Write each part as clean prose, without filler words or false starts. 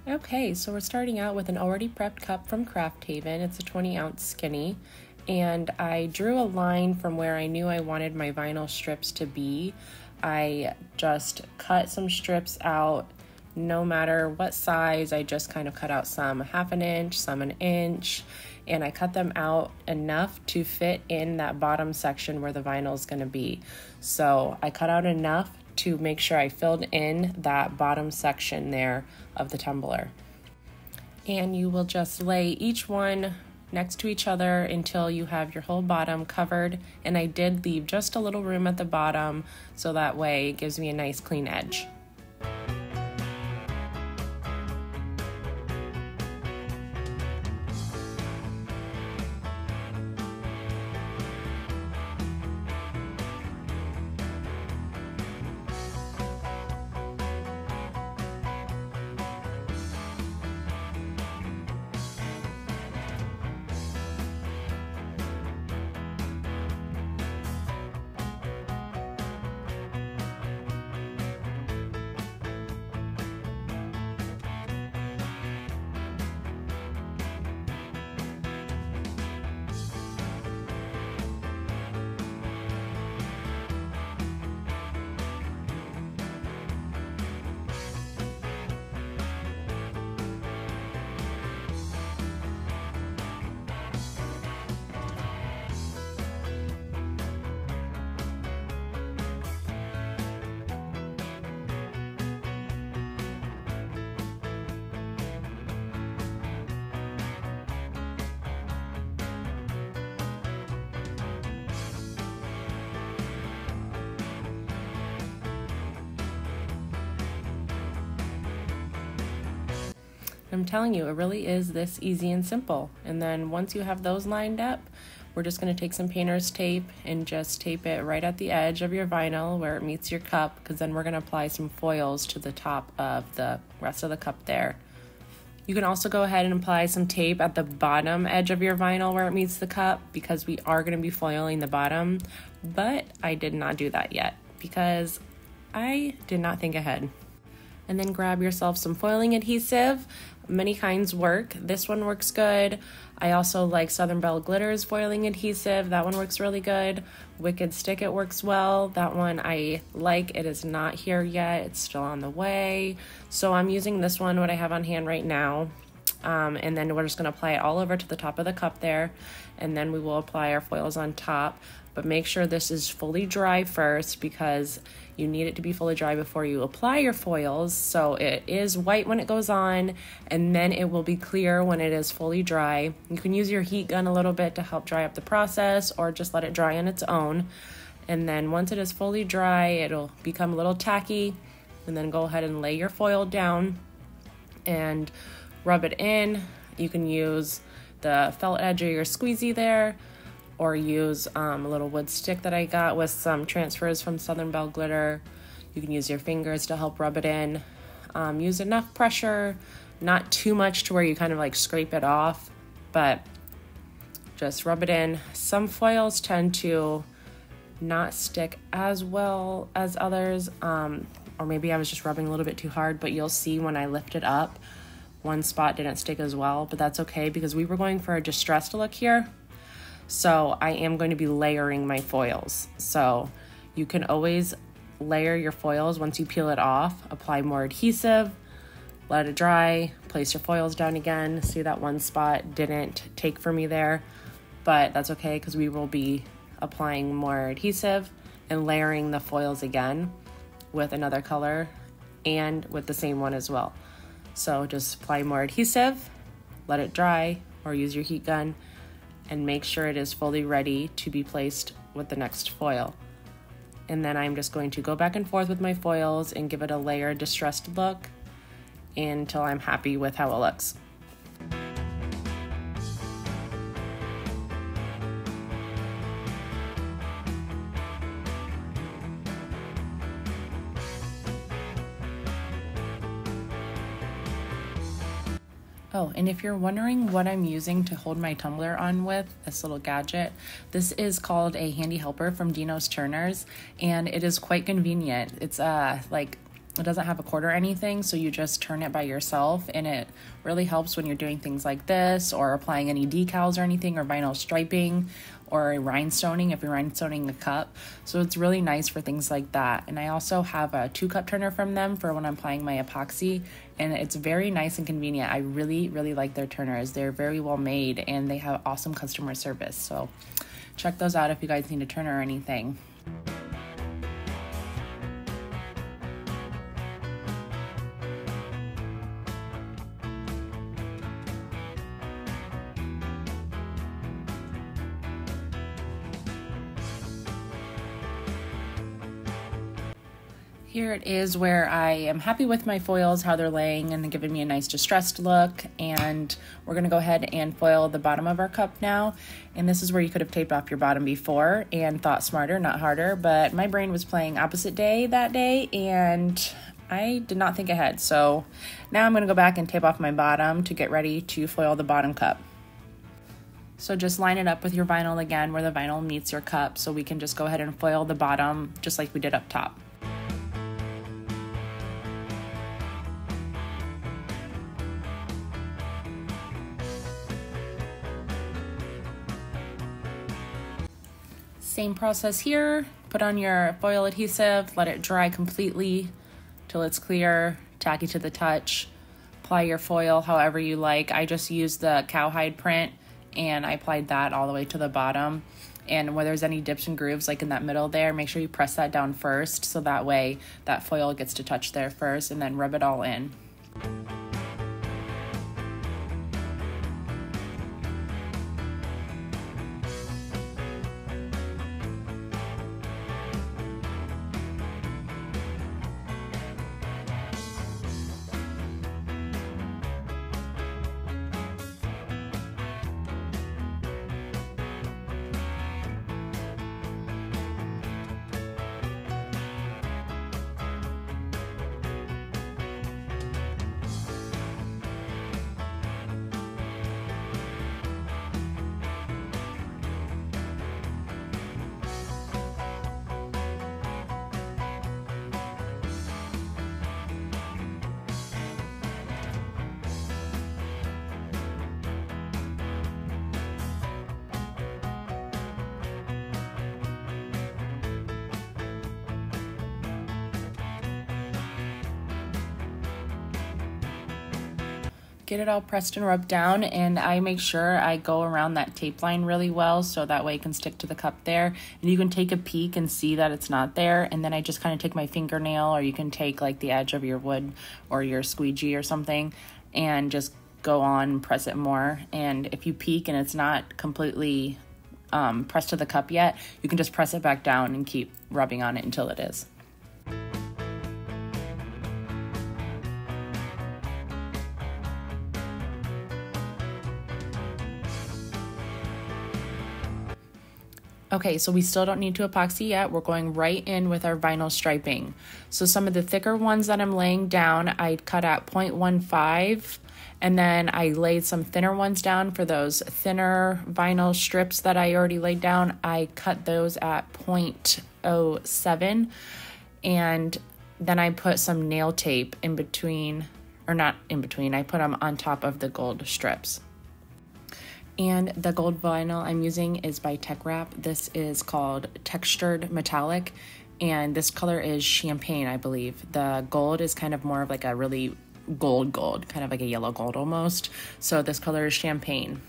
Okay, so we're starting out with an already prepped cup from Craft Haven. It's a 20-ounce skinny, and I drew a line from where I knew I wanted my vinyl strips to be. I just cut some strips out, no matter what size. I just kind of cut out some 1/2 inch, some 1 inch, and I cut them out enough to fit in that bottom section where the vinyl is going to be. So I cut out enough to make sure I filled in that bottom section there of the tumbler. And you will just lay each one next to each other until you have your whole bottom covered. And I did leave just a little room at the bottom, so that way it gives me a nice clean edge. I'm telling you, it really is this easy and simple. And then once you have those lined up, we're just going to take some painter's tape and just tape it right at the edge of your vinyl where it meets your cup, because then we're going to apply some foils to the top of the rest of the cup there. You can also go ahead and apply some tape at the bottom edge of your vinyl where it meets the cup, because we are going to be foiling the bottom, but I did not do that yet because I did not think ahead. And then grab yourself some foiling adhesive. Many kinds work. This one works good. I also like Southern Belle Glitter's foiling adhesive. That one works really good. Wicked Stick It works well. That one I like. It is not here yet. It's still on the way. So I'm using this one, what I have on hand right now. And then we're just going to apply it all over to the top of the cup there. And then we will apply our foils on top. But make sure this is fully dry first, because you need it to be fully dry before you apply your foils. So it is white when it goes on, and then it will be clear when it is fully dry. You can use your heat gun a little bit to help dry up the process, or just let it dry on its own. And then once it is fully dry, it'll become a little tacky. And then go ahead and lay your foil down and rub it in. You can use the felt edge of your squeezy there, or use a little wood stick that I got with some transfers from Southern Belle Glitter. You can use your fingers to help rub it in. Use enough pressure, not too much to where you kind of like scrape it off, but just rub it in. Some foils tend to not stick as well as others, or maybe I was just rubbing a little bit too hard, but you'll see when I lift it up, one spot didn't stick as well, but that's okay because we were going for a distressed look here. So I am going to be layering my foils. So you can always layer your foils once you peel it off, apply more adhesive, let it dry, place your foils down again. See, that one spot didn't take for me there, but that's okay because we will be applying more adhesive and layering the foils again with another color and with the same one as well. So just apply more adhesive, let it dry, or use your heat gun, and make sure it is fully ready to be placed with the next foil. And then I'm just going to go back and forth with my foils and give it a layered distressed look until I'm happy with how it looks. Oh, and if you're wondering what I'm using to hold my tumbler on with, this little gadget, this is called a handy helper from DENOS Turners, and it is quite convenient. It's like It doesn't have a cord or anything, so you just turn it by yourself, and it really helps when you're doing things like this or applying any decals or anything, or vinyl striping or rhinestoning if you're rhinestoning a cup. So it's really nice for things like that. And I also have a 2-cup turner from them for when I'm applying my epoxy, and it's very nice and convenient. I really like their turners. They're very well made and they have awesome customer service. So check those out if you guys need a turner or anything. Here it is where I am happy with my foils, how they're laying, and they're giving me a nice distressed look. And we're gonna go ahead and foil the bottom of our cup now. And this is where you could have taped off your bottom before and thought smarter, not harder, but my brain was playing opposite day that day and I did not think ahead. So now I'm gonna go back and tape off my bottom to get ready to foil the bottom cup. So just line it up with your vinyl again where the vinyl meets your cup, so we can just go ahead and foil the bottom just like we did up top. Same process here. Put on your foil adhesive, let it dry completely till it's clear, tacky to the touch. Apply your foil however you like. I just used the cowhide print and I applied that all the way to the bottom. And where there's any dips and grooves like in that middle there, make sure you press that down first so that way that foil gets to touch there first, and then rub it all in. Get it all pressed and rubbed down, and I make sure I go around that tape line really well so that way it can stick to the cup there, and you can take a peek and see that it's not there. And then I just kind of take my fingernail, or you can take like the edge of your wood or your squeegee or something and just go on and press it more. And if you peek and it's not completely pressed to the cup yet, you can just press it back down and keep rubbing on it until it is. Okay, so we still don't need to epoxy yet. We're going right in with our vinyl striping. So some of the thicker ones that I'm laying down, I cut at 0.15, and then I laid some thinner ones down for those thinner vinyl strips that I already laid down. I cut those at 0.07, and then I put some nail tape in between, or not in between, I put them on top of the gold strips. And the gold vinyl I'm using is by TECHWRAP. This is called Textured Metallic, and this color is champagne, I believe. The gold is kind of more of like a really gold, kind of like a yellow gold almost. So this color is champagne.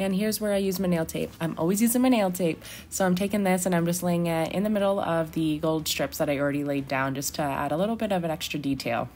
And here's where I use my nail tape. I'm always using my nail tape. So I'm taking this and I'm just laying it in the middle of the gold strips that I already laid down, just to add a little bit of an extra detail.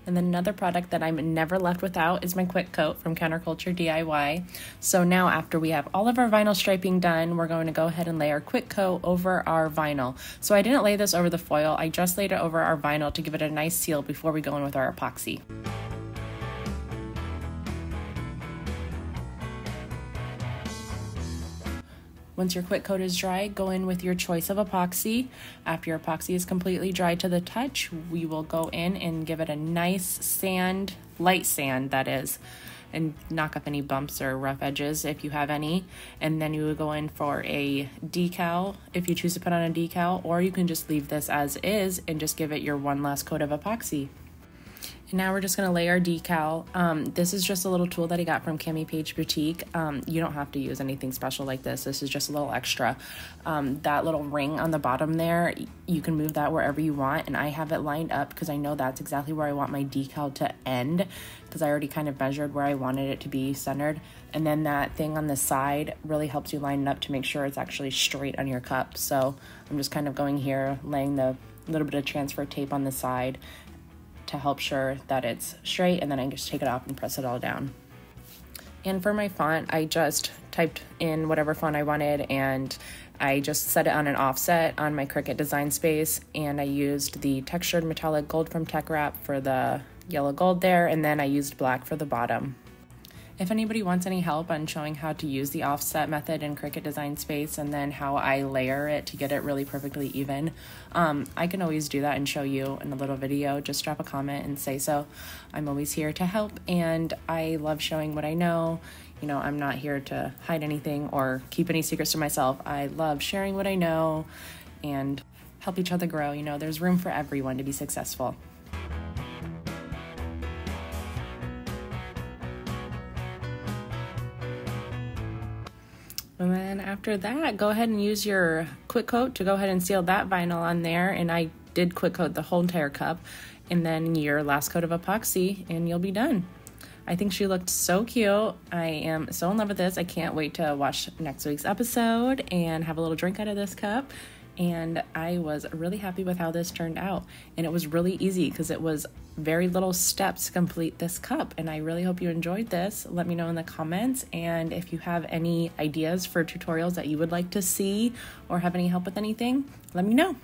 And then another product that I'm never left without is my Quick Coat from Counterculture DIY. So now after we have all of our vinyl striping done, we're going to go ahead and lay our Quick Coat over our vinyl. So I didn't lay this over the foil, I just laid it over our vinyl to give it a nice seal before we go in with our epoxy. Once your Quick Coat is dry, go in with your choice of epoxy. After your epoxy is completely dry to the touch, we will go in and give it a nice sand, light sand that is, and knock up any bumps or rough edges if you have any. And then you will go in for a decal if you choose to put on a decal, or you can just leave this as is and just give it your one last coat of epoxy. Now we're just going to lay our decal. This is just a little tool that I got from Cami Page Boutique. You don't have to use anything special like this. This is just a little extra. That little ring on the bottom there, you can move that wherever you want, and I have it lined up because I know that's exactly where I want my decal to end, because I already kind of measured where I wanted it to be centered. And then that thing on the side really helps you line it up to make sure it's actually straight on your cup. So I'm just kind of going here, laying the little bit of transfer tape on the side to help sure that it's straight, and then I just take it off and press it all down. And for my font, I just typed in whatever font I wanted, and I just set it on an offset on my Cricut design space, and I used the textured metallic gold from TECHWRAP for the yellow gold there, and then I used black for the bottom. If anybody wants any help on showing how to use the offset method in Cricut Design Space and then how I layer it to get it really perfectly even, I can always do that and show you in a little video. Just drop a comment and say so. I'm always here to help, and I love showing what I know. You know, I'm not here to hide anything or keep any secrets to myself. I love sharing what I know and help each other grow. You know, there's room for everyone to be successful. And then after that, go ahead and use your Quick Coat to go ahead and seal that vinyl on there. And I did Quick Coat the whole entire cup. And then your last coat of epoxy, and you'll be done. I think she looked so cute. I am so in love with this. I can't wait to watch next week's episode and have a little drink out of this cup. And I was really happy with how this turned out. And it was really easy because it was very little steps to complete this cup. And I really hope you enjoyed this. Let me know in the comments. And if you have any ideas for tutorials that you would like to see or have any help with anything, let me know.